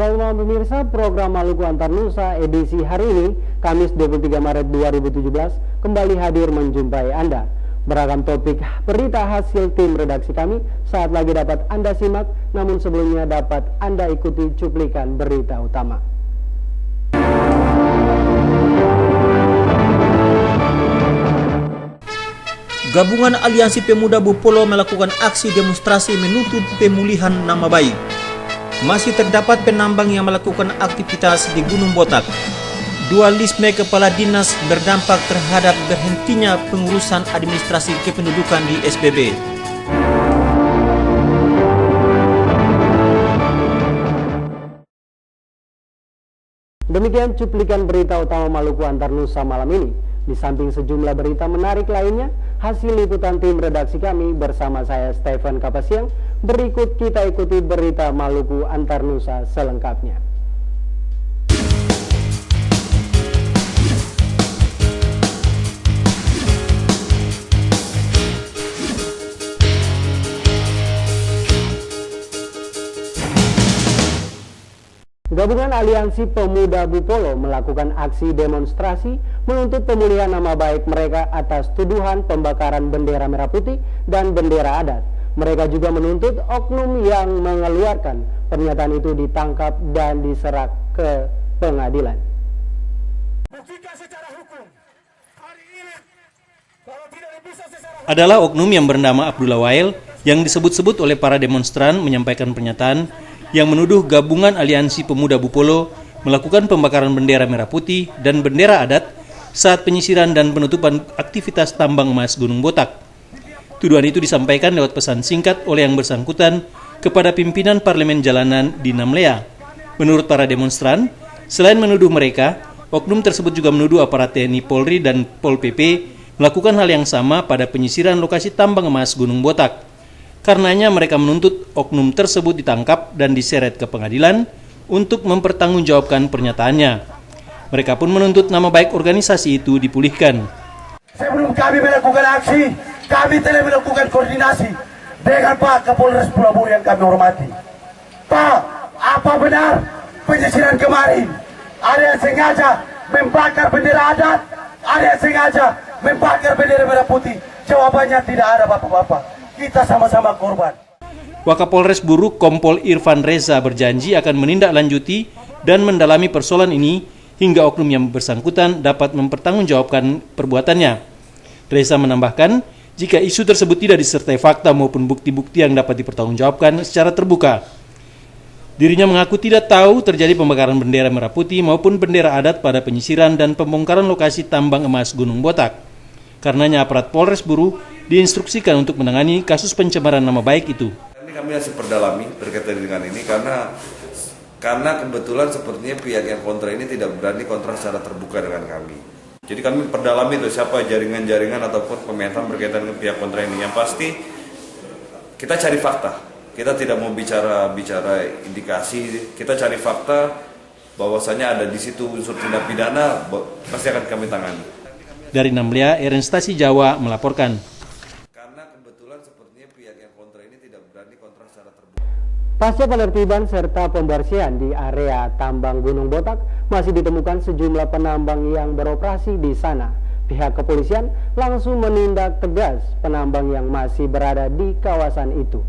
Selamat malam pemirsa, program Maluku Antar Nusa edisi hari ini, Kamis 23 Maret 2017, kembali hadir menjumpai Anda. Beragam topik berita hasil tim redaksi kami saat lagi dapat Anda simak, namun sebelumnya dapat Anda ikuti cuplikan berita utama. Gabungan Aliansi Pemuda Bupolo melakukan aksi demonstrasi menuntut pemulihan nama baik. Masih terdapat penambang yang melakukan aktivitas di Gunung Botak. Dualisme kepala dinas berdampak terhadap berhentinya pengurusan administrasi kependudukan di SBB. Demikian cuplikan berita utama Maluku Antar Nusa malam ini. Di samping sejumlah berita menarik lainnya, hasil liputan tim redaksi kami bersama saya Stephen Kapasiang. Berikut kita ikuti berita Maluku Antar Nusa selengkapnya. Gabungan Aliansi Pemuda Bupolo melakukan aksi demonstrasi menuntut pemulihan nama baik mereka atas tuduhan pembakaran bendera merah putih dan bendera adat. Mereka juga menuntut oknum yang mengeluarkan pernyataan itu ditangkap dan diserahkan ke pengadilan. Adalah oknum yang bernama Abdullah Wael yang disebut-sebut oleh para demonstran menyampaikan pernyataan yang menuduh gabungan Aliansi Pemuda Bupolo melakukan pembakaran bendera merah putih dan bendera adat saat penyisiran dan penutupan aktivitas tambang emas Gunung Botak. Tuduhan itu disampaikan lewat pesan singkat oleh yang bersangkutan kepada pimpinan parlemen jalanan di Namlea. Menurut para demonstran, selain menuduh mereka, oknum tersebut juga menuduh aparat TNI Polri dan Pol PP melakukan hal yang sama pada penyisiran lokasi tambang emas Gunung Botak. Karenanya mereka menuntut oknum tersebut ditangkap dan diseret ke pengadilan untuk mempertanggungjawabkan pernyataannya. Mereka pun menuntut nama baik organisasi itu dipulihkan. Sebelum kami melakukan aksi, kami telah melakukan koordinasi dengan Pak Kapolres Pulau Buru yang kami hormati. Pak, apa benar penyisiran kemarin ada yang sengaja membakar bendera adat, ada yang sengaja membakar bendera merah putih? Jawabannya tidak ada, Bapak-bapak. Kita sama-sama korban. Wakapolres Buru Kompol Irfan Reza berjanji akan menindaklanjuti dan mendalami persoalan ini hingga oknum yang bersangkutan dapat mempertanggungjawabkan perbuatannya. Reza menambahkan, jika isu tersebut tidak disertai fakta maupun bukti-bukti yang dapat dipertanggungjawabkan secara terbuka. Dirinya mengaku tidak tahu terjadi pembakaran bendera merah putih maupun bendera adat pada penyisiran dan pembongkaran lokasi tambang emas Gunung Botak. Karenanya aparat Polres Buru diinstruksikan untuk menangani kasus pencemaran nama baik itu. Ini kami masih perdalami berkaitan dengan ini karena kebetulan sepertinya pihak yang kontra ini tidak berani kontra secara terbuka dengan kami. Jadi kami perdalami itu siapa jaringan-jaringan ataupun pemetaan berkaitan dengan pihak kontra ini. Yang pasti kita cari fakta. Kita tidak mau bicara indikasi, kita cari fakta bahwasanya ada di situ unsur tindak pidana, pasti akan kami tangani. Dari Namlea, Stasi Jawa melaporkan. Karena kebetulan sepertinya pihak yang kontra ini tidak berani kontra secara terbuka. Pasca penertiban serta pembersihan di area tambang Gunung Botak, masih ditemukan sejumlah penambang yang beroperasi di sana. Pihak kepolisian langsung menindak tegas penambang yang masih berada di kawasan itu.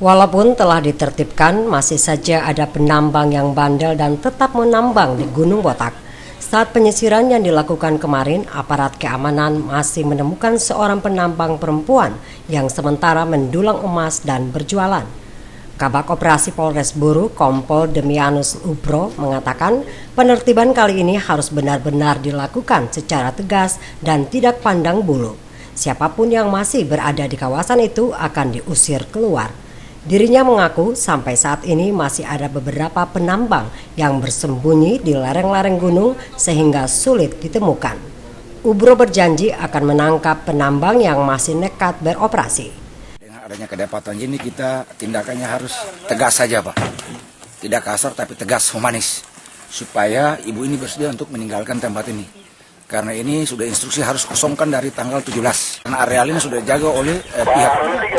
Walaupun telah ditertibkan, masih saja ada penambang yang bandel dan tetap menambang di Gunung Botak. Saat penyisiran yang dilakukan kemarin, aparat keamanan masih menemukan seorang penambang perempuan yang sementara mendulang emas dan berjualan. Kabak Operasi Polres Buru, Kompol Demianus Ubro, mengatakan penertiban kali ini harus benar-benar dilakukan secara tegas dan tidak pandang bulu. Siapapun yang masih berada di kawasan itu akan diusir keluar. Dirinya mengaku sampai saat ini masih ada beberapa penambang yang bersembunyi di lereng-lereng gunung sehingga sulit ditemukan. Ubro berjanji akan menangkap penambang yang masih nekat beroperasi. Dengan adanya kedapatan ini kita tindakannya harus tegas saja, Pak. Tidak kasar tapi tegas, humanis. Supaya ibu ini bersedia untuk meninggalkan tempat ini. Karena ini sudah instruksi harus kosongkan dari tanggal 17. Karena areal ini sudah dijaga oleh pihak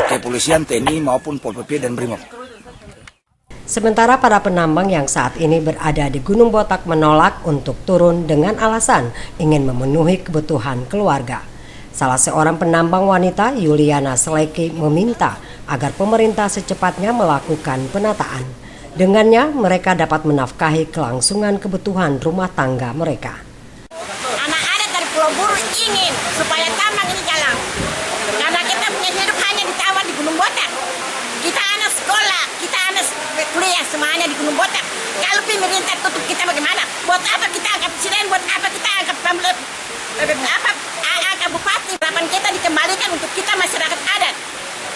kepolisian, TNI maupun Pol PP dan Brimob. Sementara para penambang yang saat ini berada di Gunung Botak menolak untuk turun dengan alasan ingin memenuhi kebutuhan keluarga. Salah seorang penambang wanita, Yuliana Seleki, meminta agar pemerintah secepatnya melakukan penataan. Dengannya, mereka dapat menafkahi kelangsungan kebutuhan rumah tangga mereka. Anak adat dari Pulau Buru ingin supaya tambang ini jalan. Karena kita punya hidup hanya di tawar di Gunung Botak. Kita anak sekolah, kita anak kuliah semuanya di Gunung Botak. Kalau pemerintah tutup kita bagaimana? Buat apa kita angkat presiden? Buat apa kita angkat angkat bupati? Harapan kita dikembalikan untuk kita masyarakat adat.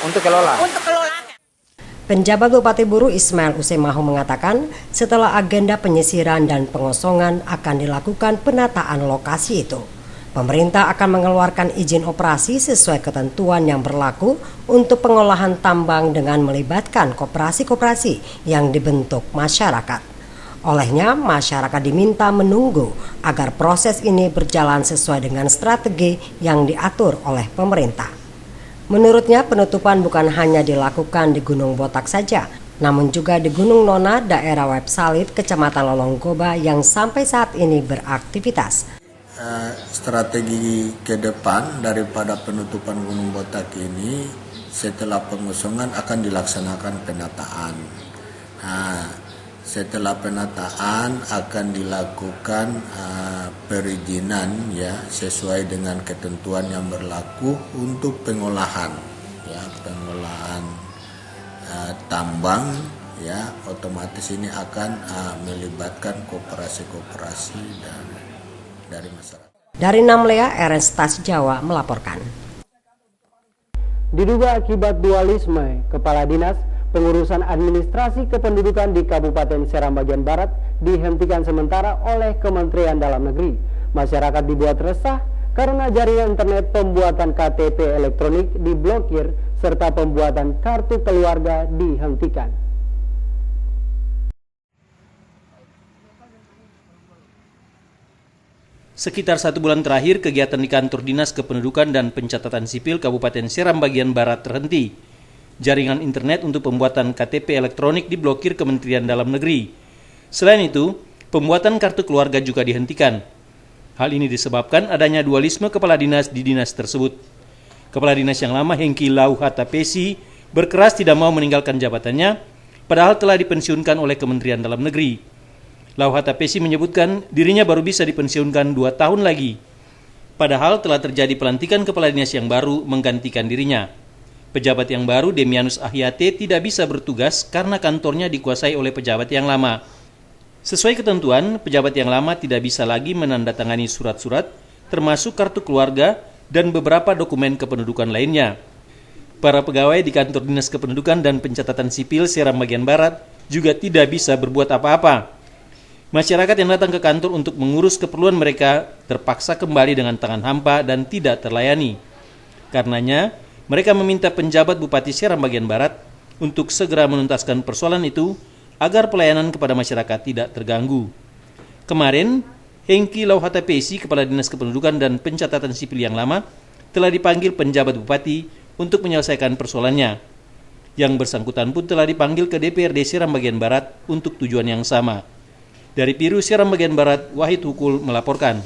Untuk kelola. Untuk kelola. Penjabat Bupati Buru Ismail Usemahu mengatakan setelah agenda penyisiran dan pengosongan akan dilakukan penataan lokasi itu. Pemerintah akan mengeluarkan izin operasi sesuai ketentuan yang berlaku untuk pengolahan tambang dengan melibatkan koperasi-koperasi yang dibentuk masyarakat. Olehnya, masyarakat diminta menunggu agar proses ini berjalan sesuai dengan strategi yang diatur oleh pemerintah. Menurutnya, penutupan bukan hanya dilakukan di Gunung Botak saja, namun juga di Gunung Nona, daerah Web Salit, Kecamatan Lolonggoba yang sampai saat ini beraktivitas. Strategi ke depan daripada penutupan Gunung Botak ini, setelah pengosongan akan dilaksanakan penataan. Setelah penataan akan dilakukan perizinan ya sesuai dengan ketentuan yang berlaku untuk pengolahan tambang ya, otomatis ini akan melibatkan koperasi-koperasi dari masyarakat. Dari Namlea, Ernest Tas Jawa melaporkan. Diduga akibat dualisme, Kepala Dinas Pengurusan Administrasi Kependudukan di Kabupaten Seram bagian Barat dihentikan sementara oleh Kementerian Dalam Negeri. Masyarakat dibuat resah karena jaringan internet pembuatan KTP elektronik diblokir serta pembuatan kartu keluarga dihentikan. Sekitar 1 bulan terakhir, kegiatan di kantor Dinas Kependudukan dan Pencatatan Sipil Kabupaten Seram bagian Barat terhenti. Jaringan internet untuk pembuatan KTP elektronik diblokir Kementerian Dalam Negeri. Selain itu, pembuatan kartu keluarga juga dihentikan. Hal ini disebabkan adanya dualisme kepala dinas di dinas tersebut. Kepala dinas yang lama, Hengki Lauhatapesi, berkeras tidak mau meninggalkan jabatannya, padahal telah dipensiunkan oleh Kementerian Dalam Negeri. Lauhatapesi menyebutkan dirinya baru bisa dipensiunkan 2 tahun lagi, padahal telah terjadi pelantikan kepala dinas yang baru menggantikan dirinya. Pejabat yang baru, Demianus Ahyate, tidak bisa bertugas karena kantornya dikuasai oleh pejabat yang lama. Sesuai ketentuan, pejabat yang lama tidak bisa lagi menandatangani surat-surat, termasuk kartu keluarga dan beberapa dokumen kependudukan lainnya. Para pegawai di kantor Dinas Kependudukan dan Pencatatan Sipil Seram bagian Barat juga tidak bisa berbuat apa-apa. Masyarakat yang datang ke kantor untuk mengurus keperluan mereka terpaksa kembali dengan tangan hampa dan tidak terlayani. Karenanya, mereka meminta penjabat Bupati Seram bagian Barat untuk segera menuntaskan persoalan itu agar pelayanan kepada masyarakat tidak terganggu. Kemarin, Hengki Lauhatapesi, Kepala Dinas Kependudukan dan Pencatatan Sipil yang lama, telah dipanggil penjabat Bupati untuk menyelesaikan persoalannya. Yang bersangkutan pun telah dipanggil ke DPRD Seram bagian Barat untuk tujuan yang sama. Dari Piru Seram bagian Barat, Wahid Hukul melaporkan.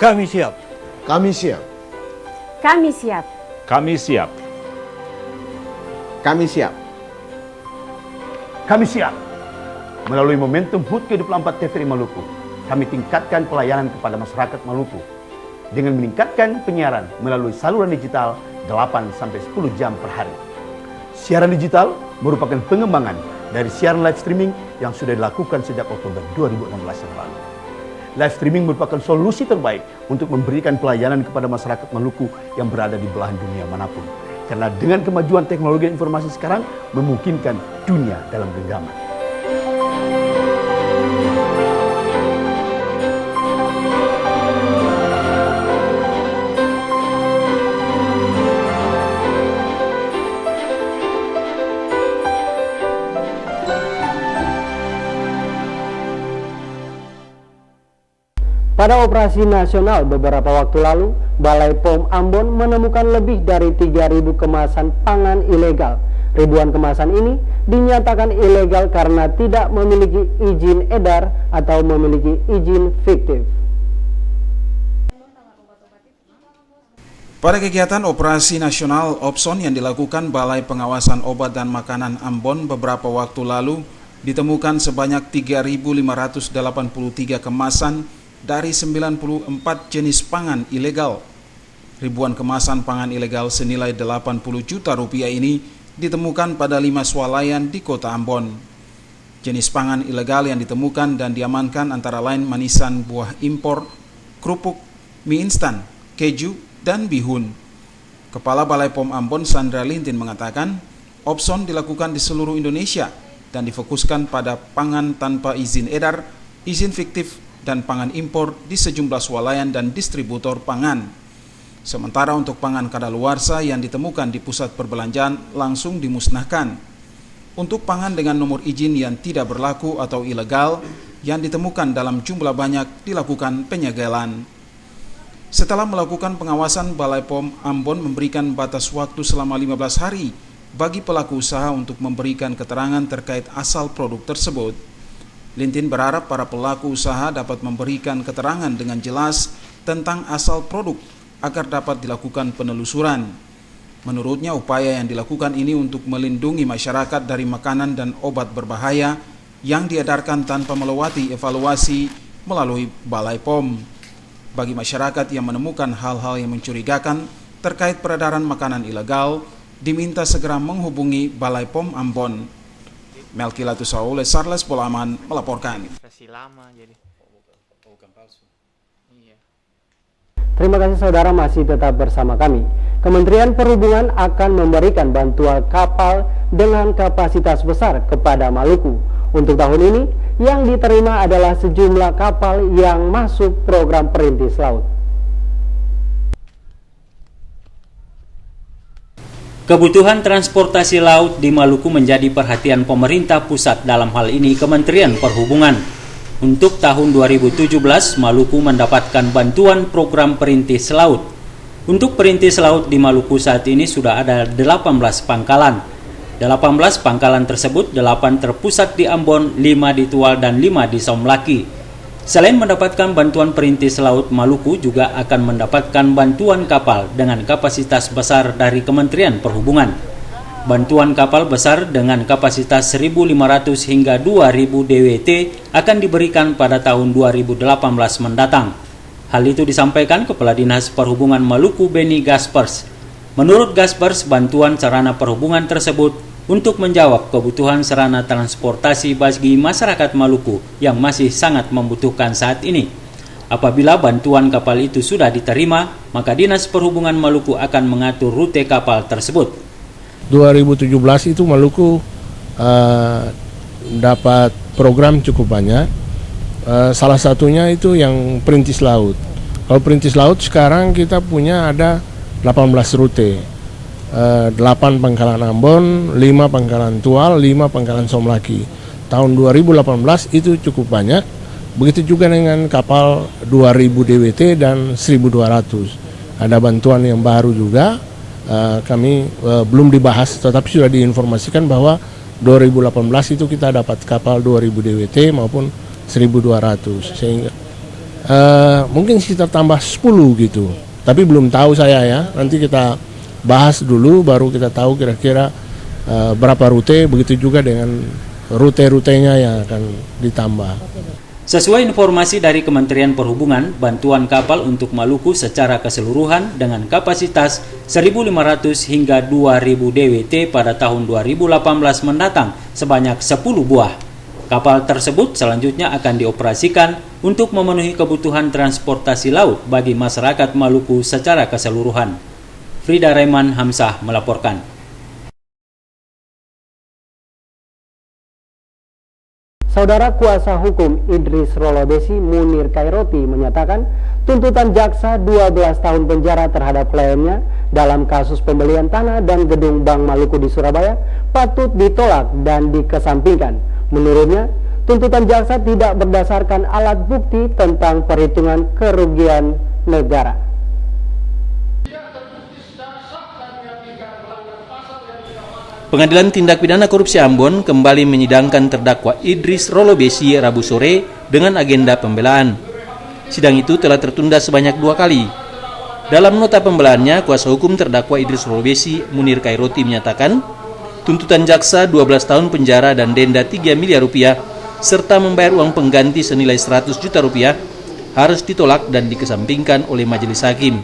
Kami siap. Kami siap. Kami siap. Kami siap. Kami siap. Kami siap. Melalui momentum HUT ke-24 TVRI Maluku, kami tingkatkan pelayanan kepada masyarakat Maluku dengan meningkatkan penyiaran melalui saluran digital 8-10 jam per hari. Siaran digital merupakan pengembangan dari siaran live streaming yang sudah dilakukan sejak Oktober 2016 yang lalu. Live streaming merupakan solusi terbaik untuk memberikan pelayanan kepada masyarakat Maluku yang berada di belahan dunia manapun. Karena dengan kemajuan teknologi informasi sekarang memungkinkan dunia dalam genggaman. Pada operasi nasional beberapa waktu lalu, Balai POM Ambon menemukan lebih dari 3.000 kemasan pangan ilegal. Ribuan kemasan ini dinyatakan ilegal karena tidak memiliki izin edar atau memiliki izin fiktif. Pada kegiatan operasi nasional Opson yang dilakukan Balai Pengawasan Obat dan Makanan Ambon beberapa waktu lalu, ditemukan sebanyak 3.583 kemasan dari 94 jenis pangan ilegal. Ribuan kemasan pangan ilegal senilai 80 juta rupiah ini ditemukan pada 5 swalayan di kota Ambon. Jenis pangan ilegal yang ditemukan dan diamankan antara lain manisan buah impor, kerupuk, mie instan, keju, dan bihun. Kepala Balai POM Ambon Sandra Lintin mengatakan, Opson dilakukan di seluruh Indonesia dan difokuskan pada pangan tanpa izin edar, izin fiktif, dan pangan impor di sejumlah swalayan dan distributor pangan. Sementara untuk pangan kadaluarsa yang ditemukan di pusat perbelanjaan langsung dimusnahkan. Untuk pangan dengan nomor izin yang tidak berlaku atau ilegal yang ditemukan dalam jumlah banyak dilakukan penyegelan. Setelah melakukan pengawasan, Balai POM Ambon memberikan batas waktu selama 15 hari bagi pelaku usaha untuk memberikan keterangan terkait asal produk tersebut. Lintin berharap para pelaku usaha dapat memberikan keterangan dengan jelas tentang asal produk agar dapat dilakukan penelusuran. Menurutnya, upaya yang dilakukan ini untuk melindungi masyarakat dari makanan dan obat berbahaya yang diedarkan tanpa melewati evaluasi melalui Balai POM. Bagi masyarakat yang menemukan hal-hal yang mencurigakan terkait peredaran makanan ilegal, diminta segera menghubungi Balai POM Ambon. Melki Latusaule, Sarles Polaman melaporkan. Terima kasih saudara masih tetap bersama kami. Kementerian Perhubungan akan memberikan bantuan kapal dengan kapasitas besar kepada Maluku. Untuk tahun ini, yang diterima adalah sejumlah kapal yang masuk program Perintis Laut. Kebutuhan transportasi laut di Maluku menjadi perhatian pemerintah pusat, dalam hal ini Kementerian Perhubungan. Untuk tahun 2017, Maluku mendapatkan bantuan program Perintis Laut. Untuk Perintis Laut di Maluku saat ini sudah ada 18 pangkalan. 18 pangkalan tersebut, 8 terpusat di Ambon, 5 di Tual, dan 5 di Somlaki. Selain mendapatkan bantuan Perintis Laut, Maluku juga akan mendapatkan bantuan kapal dengan kapasitas besar dari Kementerian Perhubungan. Bantuan kapal besar dengan kapasitas 1.500 hingga 2.000 DWT akan diberikan pada tahun 2018 mendatang. Hal itu disampaikan Kepala Dinas Perhubungan Maluku Beni Gaspers. Menurut Gaspers, bantuan sarana perhubungan tersebut untuk menjawab kebutuhan sarana transportasi bagi masyarakat Maluku yang masih sangat membutuhkan saat ini. Apabila bantuan kapal itu sudah diterima, maka Dinas Perhubungan Maluku akan mengatur rute kapal tersebut. 2017 itu Maluku dapat program cukup banyak. Salah satunya itu yang perintis laut. Kalau perintis laut sekarang kita punya ada 18 rute, 8 Pangkalan Ambon, 5 Pangkalan Tual, 5 Pangkalan Somlaki. Tahun 2018 itu cukup banyak. Begitu juga dengan kapal 2000 DWT dan 1200. Ada bantuan yang baru juga, kami belum dibahas, tetapi sudah diinformasikan bahwa 2018 itu kita dapat kapal 2000 DWT maupun 1200, sehingga mungkin sekitar tambah 10 gitu. Tapi belum tahu saya ya, nanti kita bahas dulu baru kita tahu kira-kira berapa rute, begitu juga dengan rute-rutenya yang akan ditambah. Sesuai informasi dari Kementerian Perhubungan, bantuan kapal untuk Maluku secara keseluruhan dengan kapasitas 1.500 hingga 2.000 DWT pada tahun 2018 mendatang sebanyak 10 buah. Kapal tersebut selanjutnya akan dioperasikan untuk memenuhi kebutuhan transportasi laut bagi masyarakat Maluku secara keseluruhan. Frida Raiman Hamzah melaporkan. Saudara kuasa hukum Idris Rolobesi Munir Khairoti menyatakan tuntutan jaksa 12 tahun penjara terhadap kliennya dalam kasus pembelian tanah dan gedung Bank Maluku di Surabaya patut ditolak dan dikesampingkan. Menurutnya, tuntutan jaksa tidak berdasarkan alat bukti tentang perhitungan kerugian negara. Pengadilan Tindak Pidana Korupsi Ambon kembali menyidangkan terdakwa Idris Rolobesi Rabu sore dengan agenda pembelaan. Sidang itu telah tertunda sebanyak 2 kali. Dalam nota pembelaannya, kuasa hukum terdakwa Idris Rolobesi Munir Khairoti menyatakan tuntutan jaksa 12 tahun penjara dan denda 3 miliar rupiah serta membayar uang pengganti senilai 100 juta rupiah harus ditolak dan dikesampingkan oleh majelis hakim.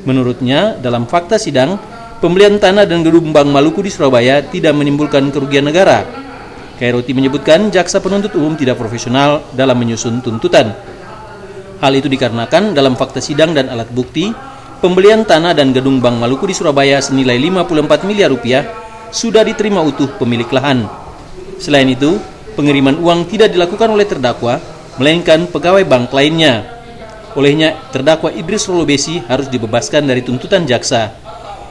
Menurutnya, dalam fakta sidang, pembelian tanah dan gedung Bank Maluku di Surabaya tidak menimbulkan kerugian negara. Khairoti menyebutkan jaksa penuntut umum tidak profesional dalam menyusun tuntutan. Hal itu dikarenakan dalam fakta sidang dan alat bukti, pembelian tanah dan gedung Bank Maluku di Surabaya senilai 54 miliar rupiah sudah diterima utuh pemilik lahan. Selain itu, pengiriman uang tidak dilakukan oleh terdakwa, melainkan pegawai bank lainnya. Olehnya, terdakwa Idris Rolobesi harus dibebaskan dari tuntutan jaksa.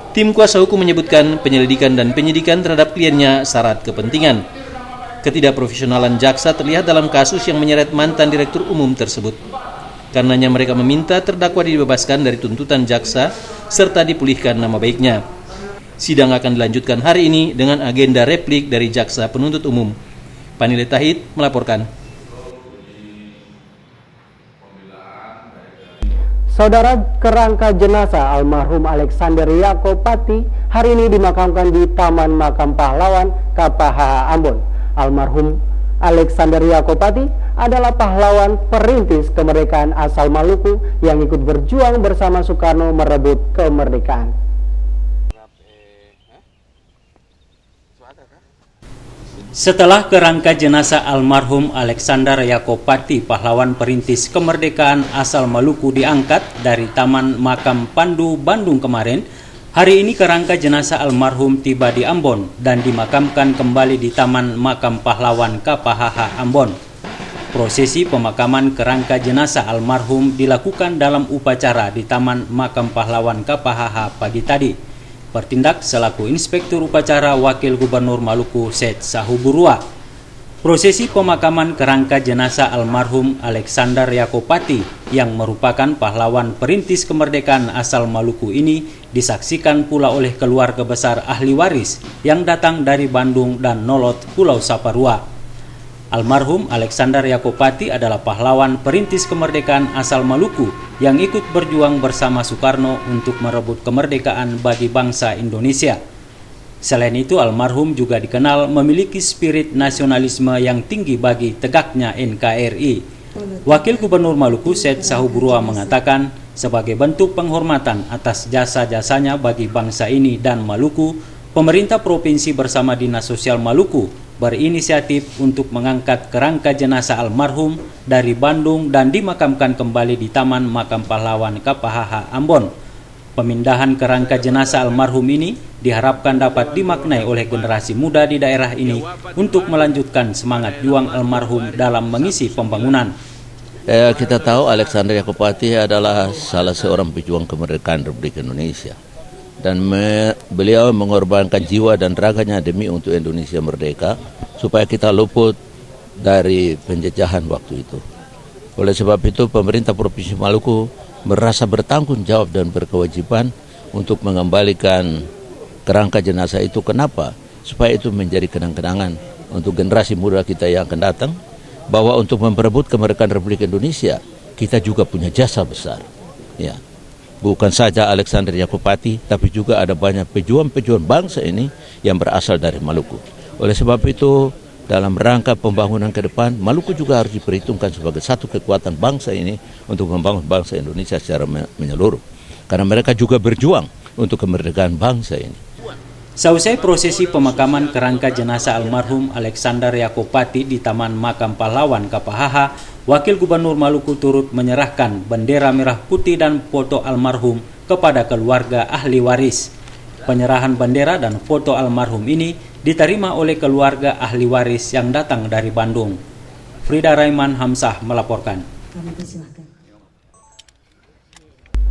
Tim kuasa hukum menyebutkan penyelidikan dan penyidikan terhadap kliennya syarat kepentingan. Ketidakprofesionalan jaksa terlihat dalam kasus yang menyeret mantan direktur umum tersebut. Karenanya mereka meminta terdakwa dibebaskan dari tuntutan jaksa serta dipulihkan nama baiknya. Sidang akan dilanjutkan hari ini dengan agenda replik dari jaksa penuntut umum. Panile Tahid melaporkan. Saudara, kerangka jenazah almarhum Alexander Yakopati hari ini dimakamkan di Taman Makam Pahlawan KPHH Ambon. Almarhum Alexander Yakopati adalah pahlawan perintis kemerdekaan asal Maluku yang ikut berjuang bersama Soekarno merebut kemerdekaan. Setelah kerangka jenazah almarhum Alexander Yakopati, pahlawan perintis kemerdekaan asal Maluku diangkat dari Taman Makam Pandu, Bandung kemarin, hari ini kerangka jenazah almarhum tiba di Ambon dan dimakamkan kembali di Taman Makam Pahlawan KPHH Ambon. Prosesi pemakaman kerangka jenazah almarhum dilakukan dalam upacara di Taman Makam Pahlawan KPHH pagi tadi. Bertindak selaku Inspektur Upacara Wakil Gubernur Maluku Seth Sahuburua. Prosesi pemakaman kerangka jenazah almarhum Alexander Yakopati yang merupakan pahlawan perintis kemerdekaan asal Maluku ini disaksikan pula oleh keluarga besar ahli waris yang datang dari Bandung dan Nolot, Pulau Saparua. Almarhum Alexander Yakopati adalah pahlawan perintis kemerdekaan asal Maluku yang ikut berjuang bersama Soekarno untuk merebut kemerdekaan bagi bangsa Indonesia. Selain itu, almarhum juga dikenal memiliki spirit nasionalisme yang tinggi bagi tegaknya NKRI. Wakil Gubernur Maluku Seth Sahuburua mengatakan, sebagai bentuk penghormatan atas jasa-jasanya bagi bangsa ini dan Maluku, pemerintah provinsi bersama Dinas Sosial Maluku berinisiatif untuk mengangkat kerangka jenazah almarhum dari Bandung dan dimakamkan kembali di Taman Makam Pahlawan KPHH Ambon. Pemindahan kerangka jenazah almarhum ini diharapkan dapat dimaknai oleh generasi muda di daerah ini untuk melanjutkan semangat juang almarhum dalam mengisi pembangunan. Kita tahu Alexander Yakupati adalah salah seorang pejuang kemerdekaan Republik Indonesia. Dan beliau mengorbankan jiwa dan raganya demi untuk Indonesia merdeka supaya kita luput dari penjajahan waktu itu. Oleh sebab itu pemerintah Provinsi Maluku merasa bertanggung jawab dan berkewajiban untuk mengembalikan kerangka jenazah itu. Kenapa? Supaya itu menjadi kenang-kenangan untuk generasi muda kita yang akan datang, bahwa untuk memperebut kemerdekaan Republik Indonesia kita juga punya jasa besar. Ya, bukan saja Alexander Yakupati, tapi juga ada banyak pejuang-pejuang bangsa ini yang berasal dari Maluku. Oleh sebab itu, dalam rangka pembangunan ke depan, Maluku juga harus diperhitungkan sebagai satu kekuatan bangsa ini untuk membangun bangsa Indonesia secara menyeluruh. Karena mereka juga berjuang untuk kemerdekaan bangsa ini. Seusai prosesi pemakaman kerangka jenazah almarhum Alexander Yakupati di Taman Makam Pahlawan Kapahaha, Wakil Gubernur Maluku turut menyerahkan bendera merah putih dan foto almarhum kepada keluarga ahli waris. Penyerahan bendera dan foto almarhum ini diterima oleh keluarga ahli waris yang datang dari Bandung. Frida Raiman Hamzah melaporkan.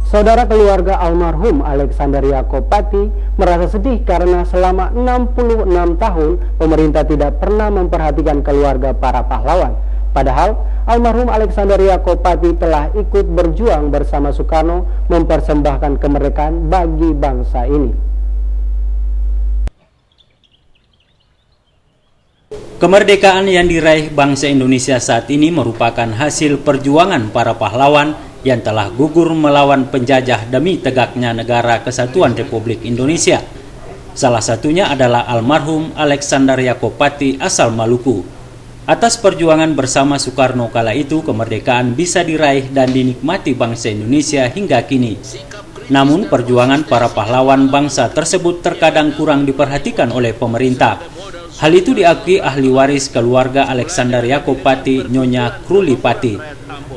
Saudara keluarga almarhum Alexander Yakupati merasa sedih karena selama 66 tahun pemerintah tidak pernah memperhatikan keluarga para pahlawan. Padahal almarhum Alexander Yakupati telah ikut berjuang bersama Soekarno mempersembahkan kemerdekaan bagi bangsa ini. Kemerdekaan yang diraih bangsa Indonesia saat ini merupakan hasil perjuangan para pahlawan yang telah gugur melawan penjajah demi tegaknya negara kesatuan Republik Indonesia. Salah satunya adalah almarhum Alexander Yakupati asal Maluku. Atas perjuangan bersama Soekarno kala itu, kemerdekaan bisa diraih dan dinikmati bangsa Indonesia hingga kini. Namun perjuangan para pahlawan bangsa tersebut terkadang kurang diperhatikan oleh pemerintah. Hal itu diakui ahli waris keluarga Alexander Yakupati, Nyonya Kruli Pati.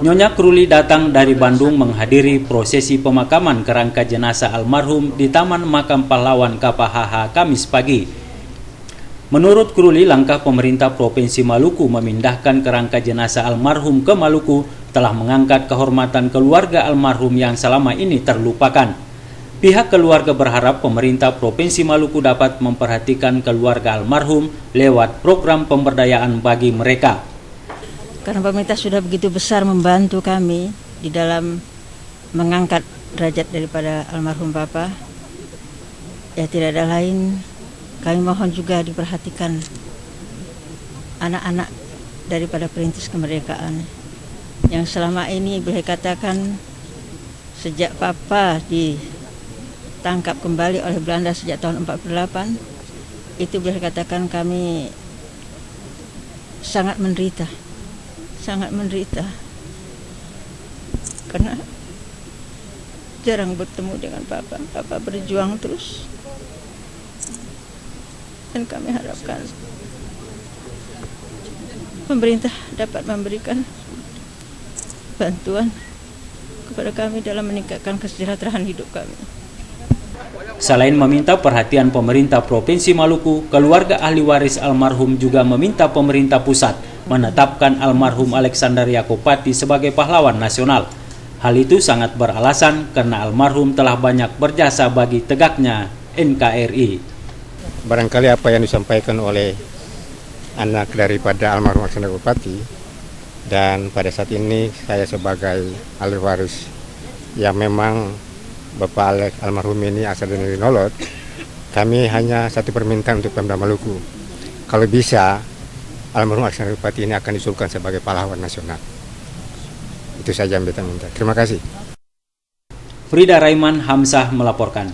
Nyonya Kruli datang dari Bandung menghadiri prosesi pemakaman kerangka jenazah almarhum di Taman Makam Pahlawan Kapahaha Kamis pagi. Menurut Kruli, langkah pemerintah Provinsi Maluku memindahkan kerangka jenazah almarhum ke Maluku telah mengangkat kehormatan keluarga almarhum yang selama ini terlupakan. Pihak keluarga berharap pemerintah Provinsi Maluku dapat memperhatikan keluarga almarhum lewat program pemberdayaan bagi mereka. Karena pemerintah sudah begitu besar membantu kami di dalam mengangkat derajat daripada almarhum Bapak, ya tidak ada lain, kami mohon juga diperhatikan anak-anak daripada perintis kemerdekaan yang selama ini boleh katakan sejak Papa ditangkap kembali oleh Belanda sejak tahun 48, itu boleh katakan kami sangat menderita karena jarang bertemu dengan Papa. Papa berjuang terus dan kami harapkan pemerintah dapat memberikan bantuan kepada kami dalam meningkatkan kesejahteraan hidup kami. Selain meminta perhatian pemerintah Provinsi Maluku, keluarga ahli waris almarhum juga meminta pemerintah pusat menetapkan almarhum Alexander Yakupati sebagai pahlawan nasional. Hal itu sangat beralasan karena almarhum telah banyak berjasa bagi tegaknya NKRI. Barangkali apa yang disampaikan oleh anak daripada almarhum Alexander Yakupati, dan pada saat ini saya sebagai ahli waris yang memang Bapak almarhum ini asal dari Nolot, kami hanya satu permintaan untuk Pemda Maluku. Kalau bisa, almarhum Alexander Yakupati ini akan diusulkan sebagai pahlawan nasional. Itu saja yang kita minta. Terima kasih. Frida Raiman Hamzah melaporkan.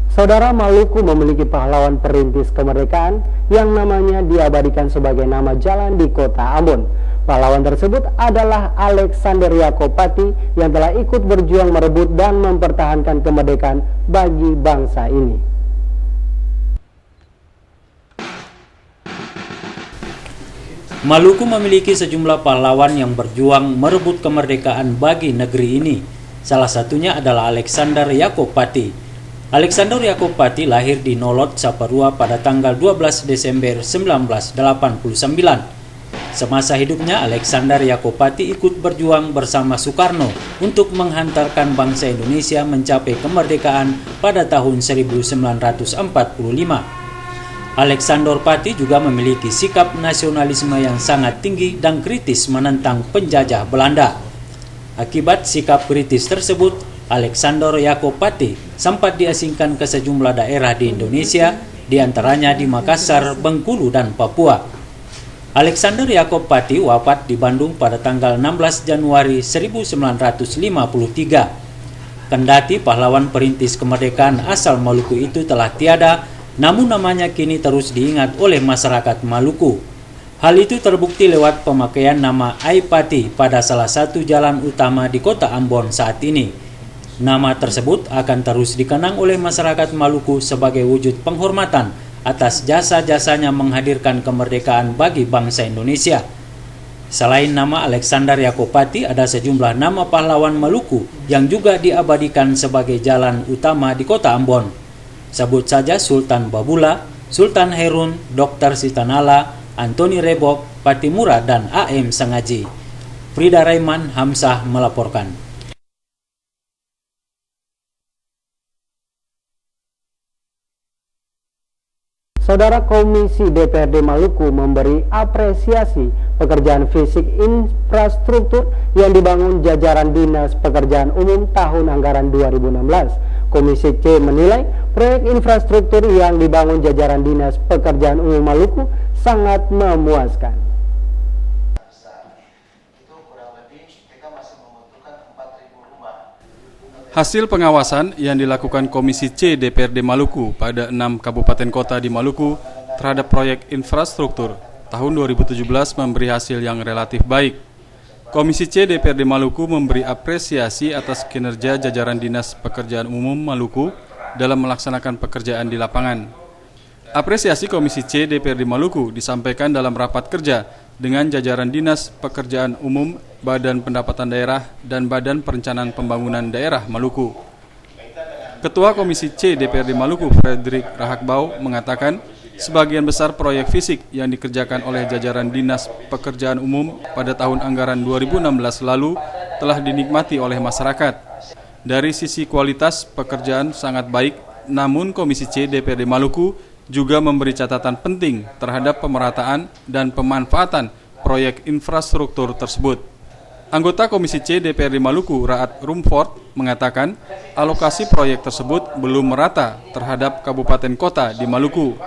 Saudara, Maluku memiliki pahlawan perintis kemerdekaan yang namanya diabadikan sebagai nama jalan di kota Ambon. Pahlawan tersebut adalah Alexander Yakupati yang telah ikut berjuang merebut dan mempertahankan kemerdekaan bagi bangsa ini. Maluku memiliki sejumlah pahlawan yang berjuang merebut kemerdekaan bagi negeri ini. Salah satunya adalah Alexander Yaakob Pati. Alexander Yaakob Pati lahir di Nolot, Saparua pada tanggal 12 Desember 1989. Semasa hidupnya, Alexander Yaakob Pati ikut berjuang bersama Soekarno untuk menghantarkan bangsa Indonesia mencapai kemerdekaan pada tahun 1945. Alexander Pati juga memiliki sikap nasionalisme yang sangat tinggi dan kritis menentang penjajah Belanda. Akibat sikap kritis tersebut, Alexander Yaakob Pati sempat diasingkan ke sejumlah daerah di Indonesia, di antaranya di Makassar, Bengkulu, dan Papua. Alexander Yaakob Pati wafat di Bandung pada tanggal 16 Januari 1953. Kendati pahlawan perintis kemerdekaan asal Maluku itu telah tiada, namun namanya kini terus diingat oleh masyarakat Maluku. Hal itu terbukti lewat pemakaian nama Aipati pada salah satu jalan utama di kota Ambon saat ini. Nama tersebut akan terus dikenang oleh masyarakat Maluku sebagai wujud penghormatan atas jasa-jasanya menghadirkan kemerdekaan bagi bangsa Indonesia. Selain nama Alexander Yaakob Pati, ada sejumlah nama pahlawan Maluku yang juga diabadikan sebagai jalan utama di kota Ambon. Sebut saja Sultan Babula, Sultan Herun, Dr. Sitanala, Antoni Rebok, Patimura, dan A.M. Sangaji. Frida Raiman Hamzah melaporkan. Saudara, Komisi DPRD Maluku memberi apresiasi pekerjaan fisik infrastruktur yang dibangun jajaran Dinas Pekerjaan Umum tahun anggaran 2016. Komisi C menilai proyek infrastruktur yang dibangun jajaran Dinas Pekerjaan Umum Maluku sangat memuaskan. Hasil pengawasan yang dilakukan Komisi C DPRD Maluku pada 6 kabupaten kota di Maluku terhadap proyek infrastruktur tahun 2017 memberi hasil yang relatif baik. Komisi C DPRD Maluku memberi apresiasi atas kinerja jajaran Dinas Pekerjaan Umum Maluku dalam melaksanakan pekerjaan di lapangan. Apresiasi Komisi C DPRD Maluku disampaikan dalam rapat kerja dengan jajaran Dinas Pekerjaan Umum, Badan Pendapatan Daerah, dan Badan Perencanaan Pembangunan Daerah Maluku. Ketua Komisi C DPRD Maluku, Frederick Rahakbau, mengatakan sebagian besar proyek fisik yang dikerjakan oleh jajaran Dinas Pekerjaan Umum pada tahun anggaran 2016 lalu telah dinikmati oleh masyarakat. Dari sisi kualitas pekerjaan sangat baik, namun Komisi C DPRD Maluku juga memberi catatan penting terhadap pemerataan dan pemanfaatan proyek infrastruktur tersebut. Anggota Komisi C DPRD Maluku, Raat Rumford, mengatakan alokasi proyek tersebut belum merata terhadap kabupaten kota di Maluku.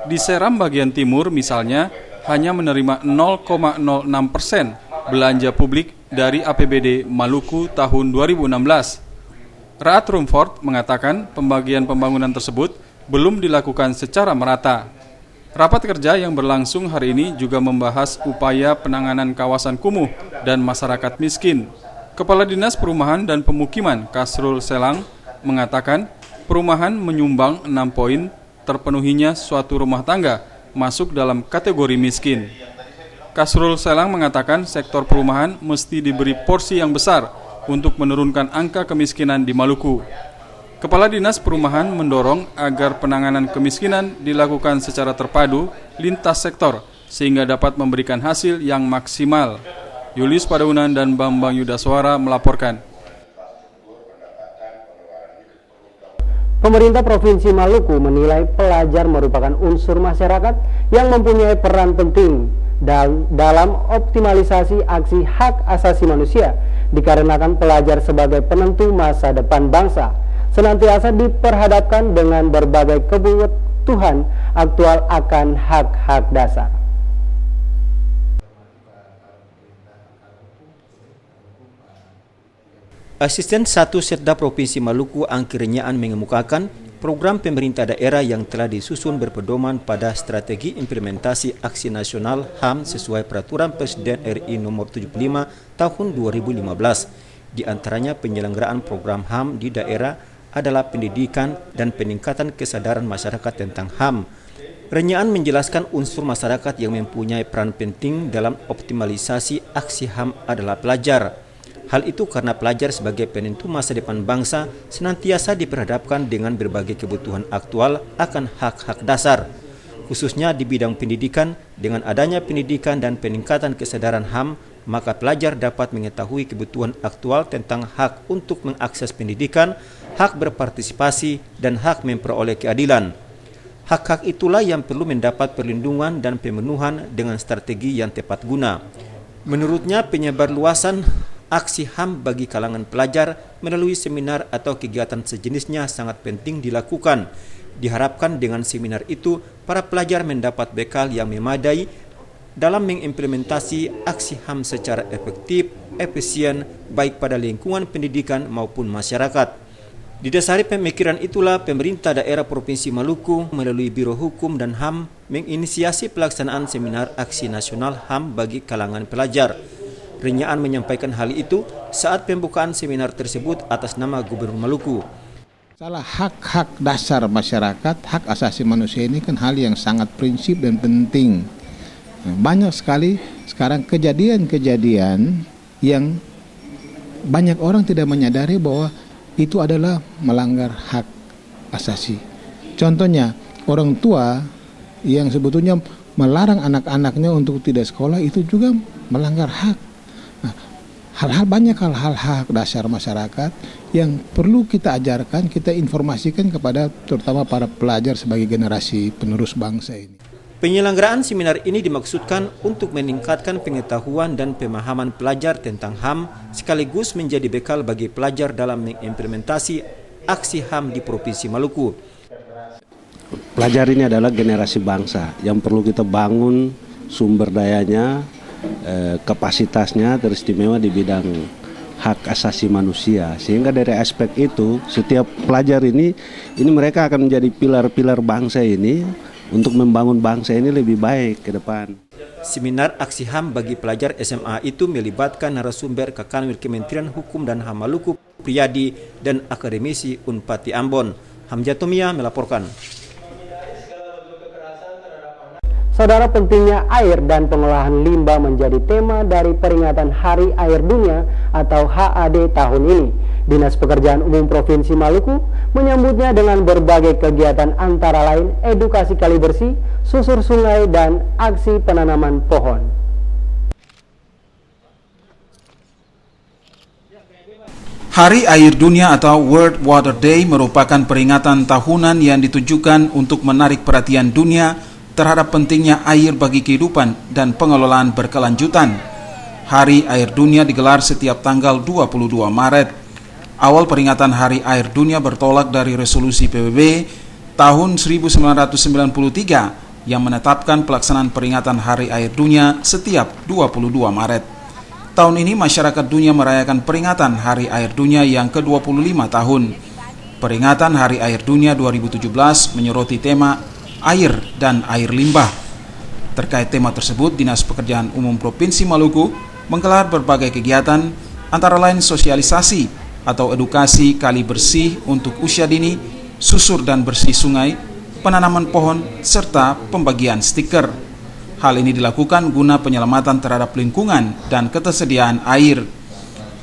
Di Seram bagian timur misalnya hanya menerima 0,06% belanja publik dari APBD Maluku tahun 2016. Raat Rumford mengatakan pembagian pembangunan tersebut belum dilakukan secara merata. Rapat kerja yang berlangsung hari ini juga membahas upaya penanganan kawasan kumuh dan masyarakat miskin. Kepala Dinas Perumahan dan Pemukiman Kasrul Selang mengatakan perumahan menyumbang 6 poin terpenuhinya suatu rumah tangga masuk dalam kategori miskin. Kasrul Selang mengatakan sektor perumahan mesti diberi porsi yang besar untuk menurunkan angka kemiskinan di Maluku. Kepala Dinas Perumahan mendorong agar penanganan kemiskinan dilakukan secara terpadu lintas sektor sehingga dapat memberikan hasil yang maksimal. Julius Padaunan dan Bambang Yudaswara melaporkan. Pemerintah Provinsi Maluku menilai pelajar merupakan unsur masyarakat yang mempunyai peran penting dalam optimalisasi aksi hak asasi manusia, dikarenakan pelajar sebagai penentu masa depan bangsa senantiasa diperhadapkan dengan berbagai kebutuhan aktual akan hak-hak dasar. Asisten 1 Setda Provinsi Maluku Angkirnyaan mengemukakan program pemerintah daerah yang telah disusun berpedoman pada strategi implementasi aksi nasional HAM sesuai peraturan Presiden RI nomor 75 tahun 2015. Di antaranya penyelenggaraan program HAM di daerah adalah pendidikan dan peningkatan kesadaran masyarakat tentang HAM. Renyaan menjelaskan unsur masyarakat yang mempunyai peran penting dalam optimalisasi aksi HAM adalah pelajar. Hal itu karena pelajar sebagai penentu masa depan bangsa senantiasa diperhadapkan dengan berbagai kebutuhan aktual akan hak-hak dasar. Khususnya di bidang pendidikan, dengan adanya pendidikan dan peningkatan kesadaran HAM, maka pelajar dapat mengetahui kebutuhan aktual tentang hak untuk mengakses pendidikan, hak berpartisipasi, dan hak memperoleh keadilan. Hak-hak itulah yang perlu mendapat perlindungan dan pemenuhan dengan strategi yang tepat guna. Menurutnya, penyebarluasan aksi HAM bagi kalangan pelajar melalui seminar atau kegiatan sejenisnya sangat penting dilakukan. Diharapkan dengan seminar itu, para pelajar mendapat bekal yang memadai dalam mengimplementasi aksi HAM secara efektif, efisien, baik pada lingkungan pendidikan maupun masyarakat. Didasari pemikiran itulah, pemerintah daerah Provinsi Maluku melalui Biro Hukum dan HAM menginisiasi pelaksanaan seminar aksi nasional HAM bagi kalangan pelajar. Renyaan menyampaikan hal itu saat pembukaan seminar tersebut atas nama Gubernur Maluku. Salah hak-hak dasar masyarakat, hak asasi manusia ini kan hal yang sangat prinsip dan penting. Banyak sekali sekarang kejadian-kejadian yang banyak orang tidak menyadari bahwa itu adalah melanggar hak asasi. Contohnya, orang tua yang sebetulnya melarang anak-anaknya untuk tidak sekolah itu juga melanggar hak. Banyak hal-hal dasar masyarakat yang perlu kita ajarkan, kita informasikan kepada terutama para pelajar sebagai generasi penerus bangsa ini. Penyelenggaraan seminar ini dimaksudkan untuk meningkatkan pengetahuan dan pemahaman pelajar tentang HAM sekaligus menjadi bekal bagi pelajar dalam mengimplementasi aksi HAM di Provinsi Maluku. Pelajar ini adalah generasi bangsa yang perlu kita bangun sumber dayanya, kapasitasnya teristimewa di bidang hak asasi manusia, sehingga dari aspek itu setiap pelajar ini mereka akan menjadi pilar-pilar bangsa ini untuk membangun bangsa ini lebih baik ke depan. Seminar aksi HAM bagi pelajar SMA itu melibatkan narasumber Kakanwil Kementerian Hukum dan HAM Maluku, Priyadi, dan akademisi Unpati Ambon. Hamjatomia melaporkan. Saudara, pentingnya air dan pengolahan limbah menjadi tema dari peringatan Hari Air Dunia atau HAD tahun ini. Dinas Pekerjaan Umum Provinsi Maluku menyambutnya dengan berbagai kegiatan antara lain edukasi kali bersih, susur sungai, dan aksi penanaman pohon. Hari Air Dunia atau World Water Day merupakan peringatan tahunan yang ditujukan untuk menarik perhatian dunia terhadap pentingnya air bagi kehidupan dan pengelolaan berkelanjutan. Hari Air Dunia digelar setiap tanggal 22 Maret. Awal peringatan Hari Air Dunia bertolak dari resolusi PBB tahun 1993 yang menetapkan pelaksanaan peringatan Hari Air Dunia setiap 22 Maret. Tahun ini masyarakat dunia merayakan peringatan Hari Air Dunia yang ke-25 tahun. Peringatan Hari Air Dunia 2017 menyoroti tema air dan air limbah. Terkait tema tersebut, Dinas Pekerjaan Umum Provinsi Maluku menggelar berbagai kegiatan, antara lain sosialisasi atau edukasi kali bersih untuk usia dini, susur dan bersih sungai, penanaman pohon, serta pembagian stiker. Hal ini dilakukan guna penyelamatan terhadap lingkungan dan ketersediaan air.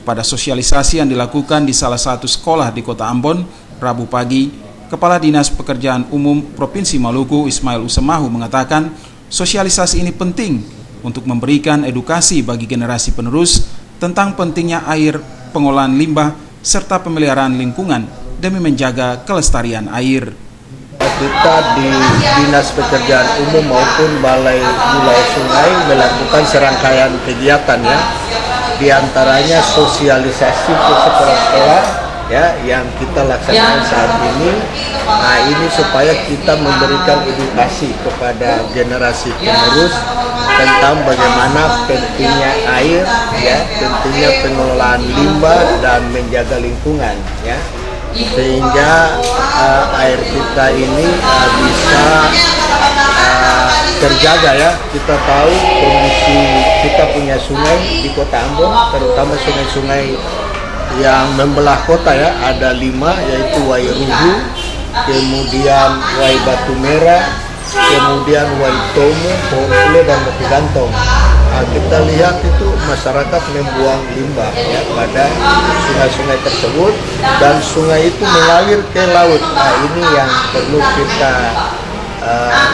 Pada sosialisasi yang dilakukan di salah satu sekolah di Kota Ambon, Rabu pagi, Kepala Dinas Pekerjaan Umum Provinsi Maluku Ismail Usemahu mengatakan sosialisasi ini penting untuk memberikan edukasi bagi generasi penerus tentang pentingnya air, pengolahan limbah, serta pemeliharaan lingkungan demi menjaga kelestarian air. Kita di Dinas Pekerjaan Umum maupun Balai Wilayah Sungai melakukan serangkaian kegiatan ya, di antaranya sosialisasi ke sekolah-sekolah ya yang kita laksanakan saat ini. Nah, ini supaya kita memberikan edukasi kepada generasi penerus tentang bagaimana pentingnya air ya, pentingnya pengelolaan limbah dan menjaga lingkungan ya, sehingga air kita ini bisa terjaga ya. Kita tahu kondisi kita punya sungai di Kota Ambon, terutama sungai-sungai yang membelah kota ya, ada 5 yaitu Wai Ruhu, kemudian Wai Batu Merah, kemudian Waitomo, Pohon dan Batu Gantong. Kita lihat itu masyarakat membuang limbah ya, pada sungai-sungai tersebut, dan sungai itu mengalir ke laut. Nah, ini yang perlu kita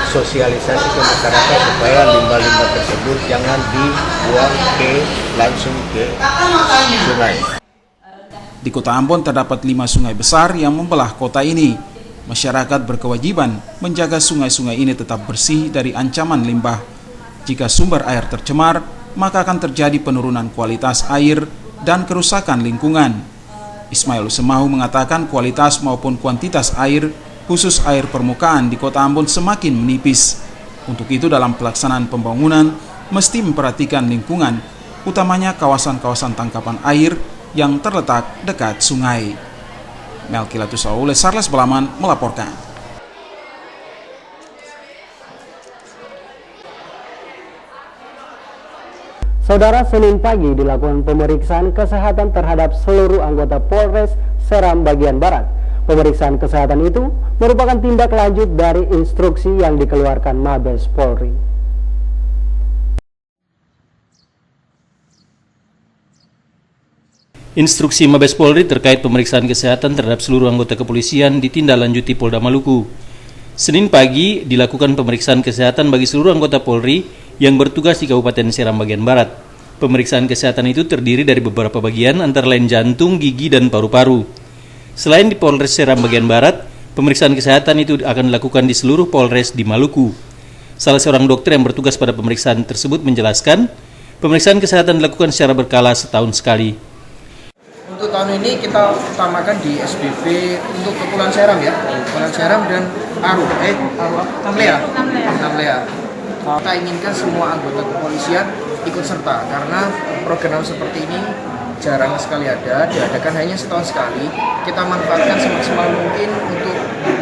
sosialisasi ke masyarakat supaya limbah-limbah tersebut jangan dibuang langsung ke sungai. Di Kota Ambon terdapat 5 sungai besar yang membelah kota ini. Masyarakat berkewajiban menjaga sungai-sungai ini tetap bersih dari ancaman limbah. Jika sumber air tercemar, maka akan terjadi penurunan kualitas air dan kerusakan lingkungan. Ismail Semahu mengatakan kualitas maupun kuantitas air, khusus air permukaan di Kota Ambon semakin menipis. Untuk itu dalam pelaksanaan pembangunan, mesti memperhatikan lingkungan, utamanya kawasan-kawasan tangkapan air yang terletak dekat sungai. Melkilatus Aule, Sarles Belaman melaporkan. Saudara, Senin pagi dilakukan pemeriksaan kesehatan terhadap seluruh anggota Polres Seram bagian Barat. Pemeriksaan kesehatan itu merupakan tindak lanjut dari instruksi yang dikeluarkan Mabes Polri. Instruksi Mabes Polri terkait pemeriksaan kesehatan terhadap seluruh anggota kepolisian ditindaklanjuti Polda Maluku. Senin pagi dilakukan pemeriksaan kesehatan bagi seluruh anggota Polri yang bertugas di Kabupaten Seram bagian Barat. Pemeriksaan kesehatan itu terdiri dari beberapa bagian antara lain jantung, gigi, dan paru-paru. Selain di Polres Seram bagian Barat, pemeriksaan kesehatan itu akan dilakukan di seluruh Polres di Maluku. Salah seorang dokter yang bertugas pada pemeriksaan tersebut menjelaskan, pemeriksaan kesehatan dilakukan secara berkala setahun sekali. Untuk tahun ini kita utamakan di SBB untuk Kepulauan Seram ya, Kepulauan Seram dan Namlea. Kita inginkan semua anggota kepolisian ikut serta karena program seperti ini jarang sekali diadakan hanya setahun sekali. Kita manfaatkan semaksimal mungkin untuk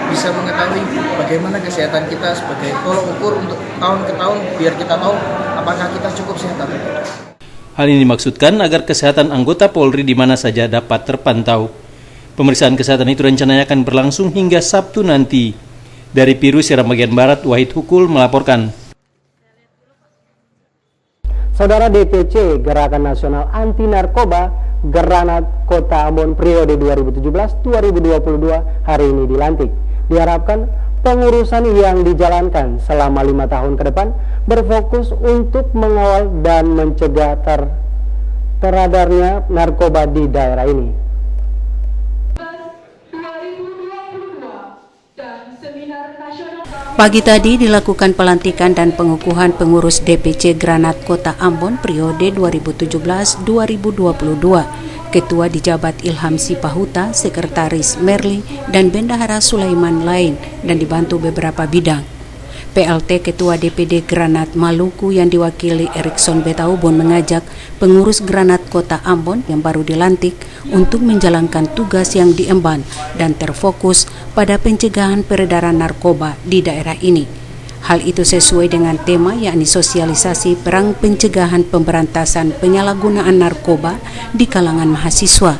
bisa mengetahui bagaimana kesehatan kita sebagai tolok ukur untuk tahun ke tahun biar kita tahu apakah kita cukup sehat atau tidak. Hal ini dimaksudkan agar kesehatan anggota Polri di mana saja dapat terpantau. Pemeriksaan kesehatan itu rencananya akan berlangsung hingga Sabtu nanti. Dari Piru Seram bagian Barat, Wahid Hukul melaporkan. Saudara, DPC Gerakan Nasional Anti Narkoba Granat Kota Ambon periode 2017-2022 hari ini dilantik. Diharapkan pengurusan yang dijalankan selama 5 tahun ke depan berfokus untuk mengawal dan mencegah teradarnya narkoba di daerah ini. Pagi tadi dilakukan pelantikan dan pengukuhan pengurus DPC Granat Kota Ambon periode 2017-2022. Ketua dijabat Ilham Sipahuta, Sekretaris Merli, dan Bendahara Sulaiman lain dan dibantu beberapa bidang. PLT Ketua DPD Granat Maluku yang diwakili Erikson Betaubon mengajak pengurus Granat Kota Ambon yang baru dilantik untuk menjalankan tugas yang diemban dan terfokus pada pencegahan peredaran narkoba di daerah ini. Hal itu sesuai dengan tema yakni sosialisasi perang pencegahan pemberantasan penyalahgunaan narkoba di kalangan mahasiswa.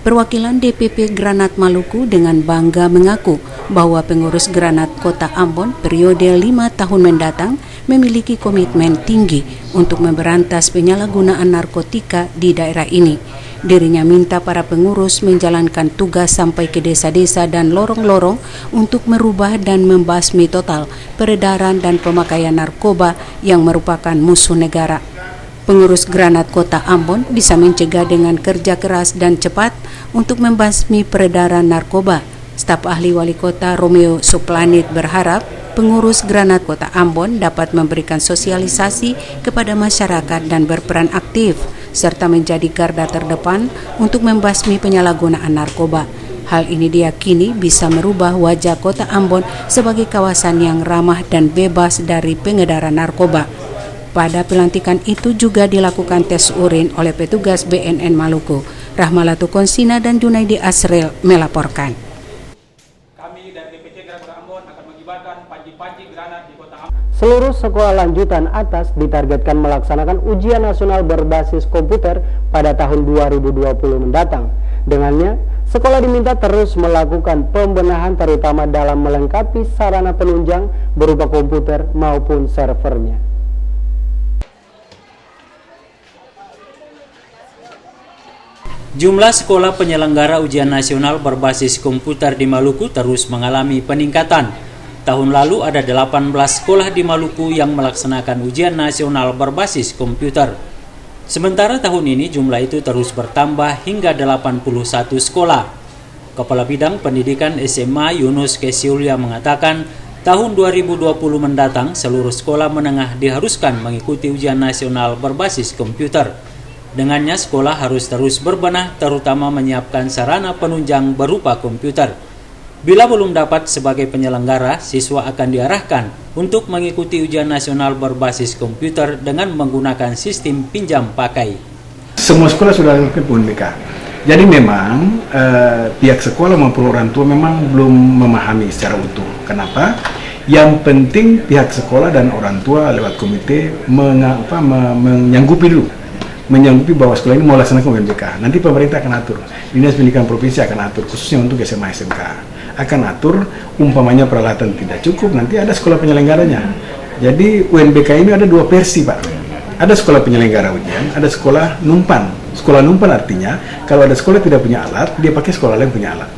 Perwakilan DPP Granat Maluku dengan bangga mengaku bahwa pengurus Granat Kota Ambon periode 5 tahun mendatang memiliki komitmen tinggi untuk memberantas penyalahgunaan narkotika di daerah ini. Dirinya minta para pengurus menjalankan tugas sampai ke desa-desa dan lorong-lorong untuk merubah dan membasmi total peredaran dan pemakaian narkoba yang merupakan musuh negara. Pengurus Granat Kota Ambon bisa mencegah dengan kerja keras dan cepat untuk membasmi peredaran narkoba. Staf ahli Wali Kota Romeo Suplanit berharap pengurus Granat Kota Ambon dapat memberikan sosialisasi kepada masyarakat dan berperan aktif, serta menjadi garda terdepan untuk membasmi penyalahgunaan narkoba. Hal ini diyakini bisa merubah wajah Kota Ambon sebagai kawasan yang ramah dan bebas dari pengedaran narkoba. Pada pelantikan itu juga dilakukan tes urin oleh petugas BNN Maluku. Rahmalatu Konsina dan Junaidi Asril melaporkan. Kami dari DPC Granat Kota Ambon akan mengibarkan panji-panji granat di Kota Ambon. Seluruh sekolah lanjutan atas ditargetkan melaksanakan ujian nasional berbasis komputer pada tahun 2020 mendatang. Dengannya, Sekolah diminta terus melakukan pembenahan terutama dalam melengkapi sarana penunjang berupa komputer maupun servernya. Jumlah sekolah penyelenggara ujian nasional berbasis komputer di Maluku terus mengalami peningkatan. Tahun lalu ada 18 sekolah di Maluku yang melaksanakan ujian nasional berbasis komputer. Sementara tahun ini jumlah itu terus bertambah hingga 81 sekolah. Kepala Bidang Pendidikan SMA Yunus Kesiulia mengatakan, tahun 2020 mendatang seluruh sekolah menengah diharuskan mengikuti ujian nasional berbasis komputer. Dengannya sekolah harus terus berbenah terutama menyiapkan sarana penunjang berupa komputer. Bila belum dapat sebagai penyelenggara, siswa akan diarahkan untuk mengikuti ujian nasional berbasis komputer dengan menggunakan sistem pinjam pakai. Semua sekolah sudah melakukan UNBK. Jadi memang pihak sekolah maupun orang tua memang belum memahami secara utuh. Kenapa? Yang penting pihak sekolah dan orang tua lewat komite menyanggupi dulu. Menyanggupi bahwa sekolah ini mau laksanakan UNBK. Nanti pemerintah akan atur. Dinas Pendidikan Provinsi akan atur, khususnya untuk SMA SMK. Akan atur, umpamanya peralatan tidak cukup, nanti ada sekolah penyelenggaranya. Jadi UNBK ini ada dua versi, Pak. Ada sekolah penyelenggara ujian, ada sekolah numpan. Sekolah numpan artinya, kalau ada sekolah tidak punya alat, dia pakai sekolah lain punya alat.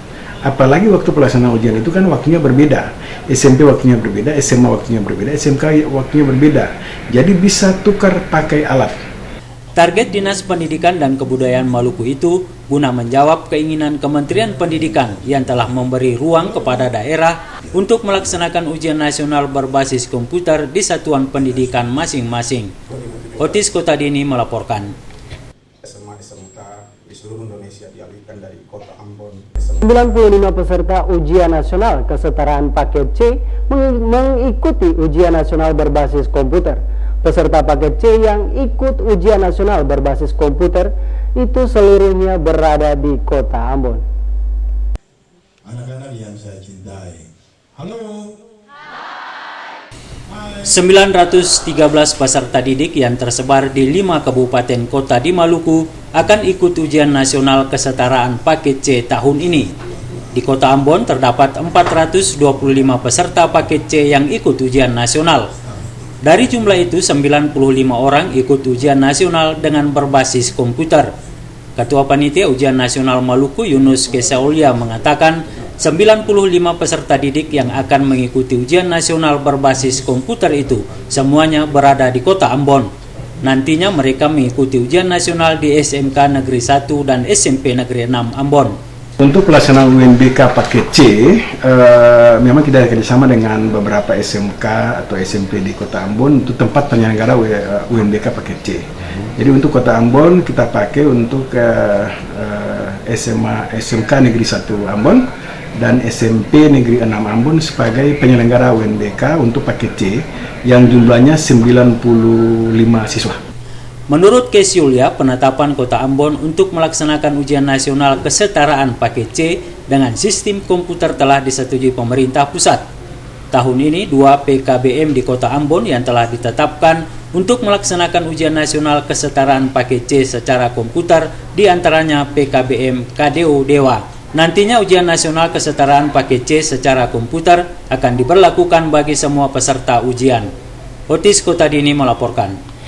Apalagi waktu pelaksanaan ujian itu kan waktunya berbeda. SMP waktunya berbeda, SMA waktunya berbeda, SMK waktunya berbeda. Jadi bisa tukar pakai alat. Target Dinas Pendidikan dan Kebudayaan Maluku itu guna menjawab keinginan Kementerian Pendidikan yang telah memberi ruang kepada daerah untuk melaksanakan ujian nasional berbasis komputer di satuan pendidikan masing-masing. Otis Kotadini melaporkan. SMA-SMK di seluruh Indonesia dialihkan dari Kota Ambon. 95 peserta ujian nasional kesetaraan paket C mengikuti ujian nasional berbasis komputer. Peserta paket C yang ikut ujian nasional berbasis komputer itu seluruhnya berada di Kota Ambon. Anak-anak yang saya cintai. Halo. 913 peserta didik yang tersebar di 5 kabupaten kota di Maluku akan ikut ujian nasional kesetaraan paket C tahun ini. Di Kota Ambon terdapat 425 peserta paket C yang ikut ujian nasional. Dari jumlah itu, 95 orang ikut ujian nasional dengan berbasis komputer. Ketua Panitia Ujian Nasional Maluku Yunus Kesiulia mengatakan 95 peserta didik yang akan mengikuti ujian nasional berbasis komputer itu semuanya berada di Kota Ambon. Nantinya mereka mengikuti ujian nasional di SMK Negeri 1 dan SMP Negeri 6 Ambon. Untuk pelaksanaan UNBK paket C, memang kita ada kerjasama dengan beberapa SMK atau SMP di Kota Ambon untuk tempat penyelenggara UNBK paket C. Jadi untuk Kota Ambon kita pakai untuk SMK Negeri 1 Ambon dan SMP Negeri 6 Ambon sebagai penyelenggara UNBK untuk paket C yang jumlahnya 95 siswa. Menurut Kesiulia, penetapan Kota Ambon untuk melaksanakan ujian nasional kesetaraan paket C dengan sistem komputer telah disetujui pemerintah pusat. Tahun ini 2 PKBM di Kota Ambon yang telah ditetapkan untuk melaksanakan ujian nasional kesetaraan paket C secara komputer, diantaranya PKBM KDU Dewa. Nantinya ujian nasional kesetaraan paket C secara komputer akan diberlakukan bagi semua peserta ujian. Otis Kotadini melaporkan.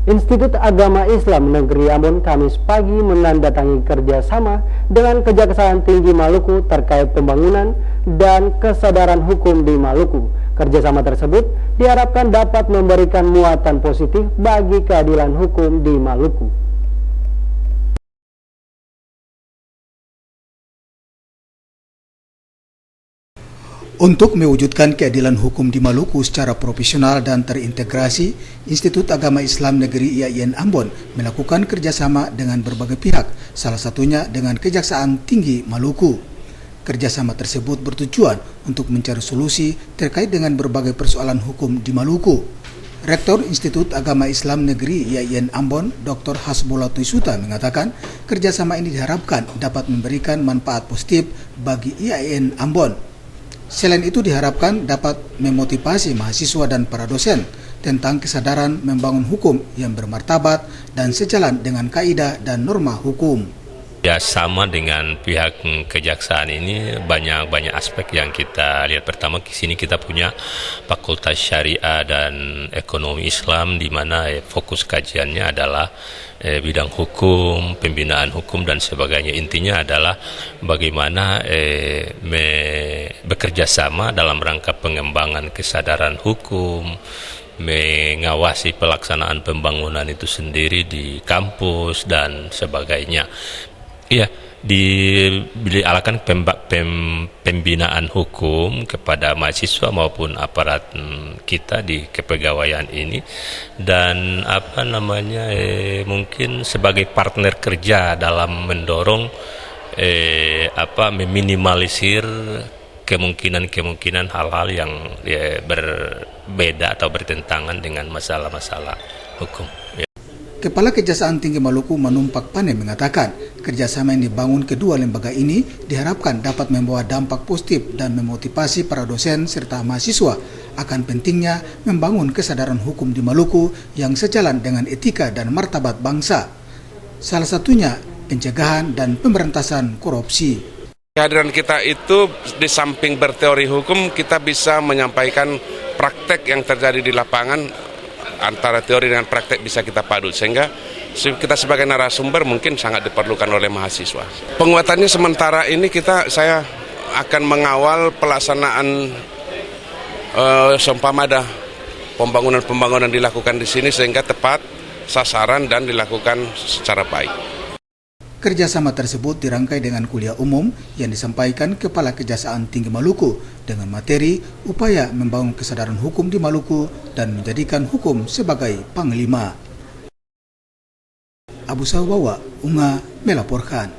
Institut Agama Islam Negeri Ambon Kamis pagi menandatangani kerjasama dengan Kejaksaan Tinggi Maluku terkait pembangunan dan kesadaran hukum di Maluku. Kerjasama tersebut diharapkan dapat memberikan muatan positif bagi keadilan hukum di Maluku. Untuk mewujudkan keadilan hukum di Maluku secara profesional dan terintegrasi, Institut Agama Islam Negeri IAIN Ambon melakukan kerjasama dengan berbagai pihak, salah satunya dengan Kejaksaan Tinggi Maluku. Kerjasama tersebut bertujuan untuk mencari solusi terkait dengan berbagai persoalan hukum di Maluku. Rektor Institut Agama Islam Negeri IAIN Ambon, Dr. Hasbullah Tuisuta mengatakan kerjasama ini diharapkan dapat memberikan manfaat positif bagi IAIN Ambon. Selain itu diharapkan dapat memotivasi mahasiswa dan para dosen tentang kesadaran membangun hukum yang bermartabat dan sejalan dengan kaidah dan norma hukum. Ya, sama dengan pihak kejaksaan ini banyak aspek yang kita lihat. Pertama, di sini kita punya Fakultas Syariah dan Ekonomi Islam, di mana fokus kajiannya adalah bidang hukum, pembinaan hukum dan sebagainya. Intinya adalah bagaimana bekerja sama dalam rangka pengembangan kesadaran hukum, mengawasi pelaksanaan pembangunan itu sendiri di kampus dan sebagainya. Iya, diarahkan pembinaan hukum kepada mahasiswa maupun aparat kita di kepegawaian ini, dan mungkin sebagai partner kerja dalam mendorong meminimalisir kemungkinan hal-hal yang berbeda atau bertentangan dengan masalah-masalah hukum. Kepala Kejaksaan Tinggi Maluku Manumpak Pane mengatakan, kerjasama yang dibangun kedua lembaga ini diharapkan dapat membawa dampak positif dan memotivasi para dosen serta mahasiswa akan pentingnya membangun kesadaran hukum di Maluku yang sejalan dengan etika dan martabat bangsa. Salah satunya pencegahan dan pemberantasan korupsi. Kehadiran kita itu di samping berteori hukum, kita bisa menyampaikan praktek yang terjadi di lapangan. Antara teori dan praktek bisa kita padu, sehingga kita sebagai narasumber mungkin sangat diperlukan oleh mahasiswa. Penguatannya sementara ini saya akan mengawal pelaksanaan seumpama pembangunan dilakukan di sini sehingga tepat sasaran dan dilakukan secara baik. Kerjasama tersebut dirangkai dengan kuliah umum yang disampaikan Kepala Kejaksaan Tinggi Maluku dengan materi upaya membangun kesadaran hukum di Maluku dan menjadikan hukum sebagai panglima. Abu Sawawa, UNGA melaporkan.